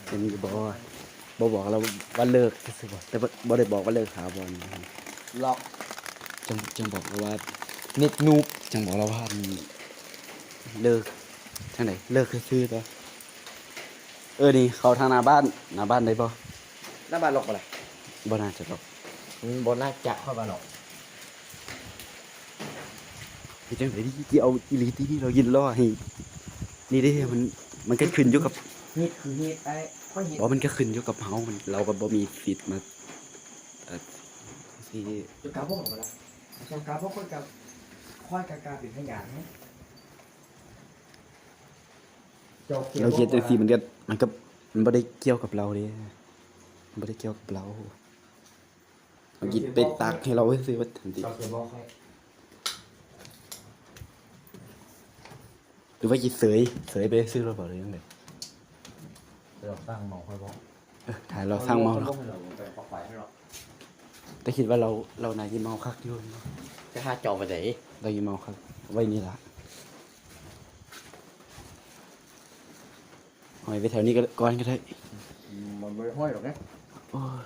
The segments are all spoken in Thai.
อันนี้ก็บอกว่าบอกเราว่าเลิกสิบ่แต่บ่ได้บอกว่าเลิกถาวรนะครับ ล็อก จังบอกเราว่าเน็ตนูบจังบอกเราว่าเลิกทางไหนเลิกซื่อๆตัวนี่เขาทางหน้าบ้านได้บ่ หน้าบ้านล็อกอะไร บ่น่าจะหรอก บนหน้าจะเข้ามาล็อก เฮ็ดจังได๋ที่เอาอีหลีที่เรายินล้อให้นี่เด้มันก็ขึ้นอยู่กับ เฮ็ดคือเฮ็ดไอ้ค่อยเฮ็ด มันก็ขึ้นอยู่กับเฮาเราก็บ่มีสิทธิ์มาสิ จุดกาพวกอะไรจุดกาพวกค่อยกาเป็นขยะนะ เราเขียนจังซี่มันบ่ได้เกี่ยวกับเราเด้มันบ่ได้เกี่ยวกับเราเอาคิดไปตักให้เราซื่อว่าทันที เราเขียนบอกให้ หรือว่าคิดเสยไปซื้อเราบ่ได้จังได๋ เราสร้างหมอค่อยบอก ถ้าเราสร้างเมา เรา เนาะ ให้เราไปปอกไฟให้เรา แต่คิดว่าเราน่าจะเมาคักอยู่เนาะ จะหาจอไปไหน เราสิเมาคักไว้นี่ล่ะหอยไปแถวนี้ก็ก่อนก็ได้ มันไม่ห้อยหรอกนะ โอ้ย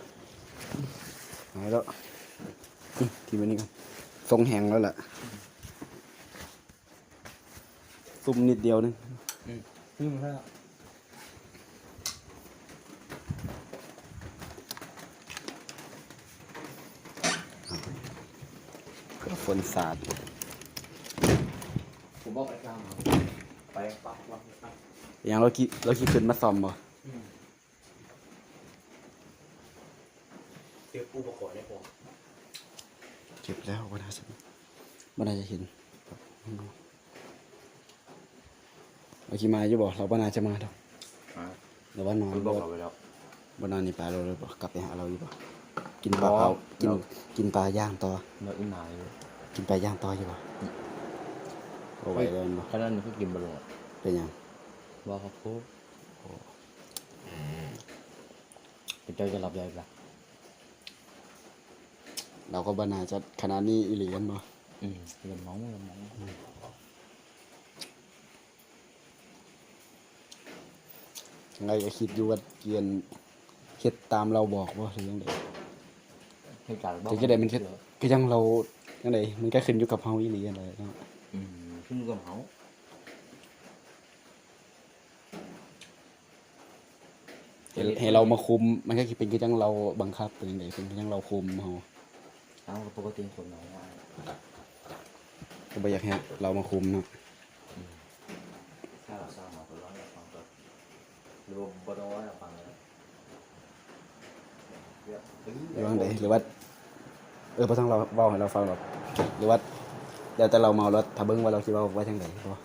หายแล้วทีวันนี้กันทรงแหงแล้วล่ะซุ่มนิดเดียวนึง ซึ่งมันแล้ว ก็ฝนสาด ผมบอกไอ้กลางไปปักวัดปัก อย่างเราขี่ขึ้นมาซ่อมบ่ เจอปูประกอบได้พอ เก็บแล้วบ่น่าจะเห็นเราขี่มาอยู่บ่เราบ่น่าจะมาดอกเราว่านอน คุณบอกเอาไปแล้ว บ่นอนนี่ปลาเราเลยบ่กลับไปหาเราอยู่บ่กินปลาเผากินปลาย่างต่อ เราอีหนาอยู่ กินปลาย่างต่ออยู่บ่บ่ไหวแล้วบ่ ขนาดนี้ก็กินบอลง เป็นหยัง บอกครับครูเป็นเจ้าจะรับยายปะ เราก็บ่น่าจะขนาดนี้อีหลีกันบ่ ลำมอง ไงก็คิดอยู่ว่าเกียนเฮ็ดตามเราบอกบ่หรือจังได๋ ให้การบอก ถึงจะได้มันคือจังเราจังได๋มันก็ขึ้นอยู่กับเฮาอีหลีกันเลยเนาะ ขึ้นกับเขา ให้เรามาคุมมันก็เป็นคือจังเราบังคับเป็นจังได๋เป็นคือจังเราคุมเฮา เอาปกติคนน้อยง่าย ก็บ่อยากให้เรามาคุมเนาะ ถ้าเราสร้างมาคนร้อยฟังก็รวมบทว่าฟังเลย หรือว่าจังได๋หรือว่าบ่ต้องเราเว้าให้เราฟังหรอกหรือว่าแล้วแต่เราเมาแล้วถ้าเบิ่งว่าเราคิดว่าจังได๋บ่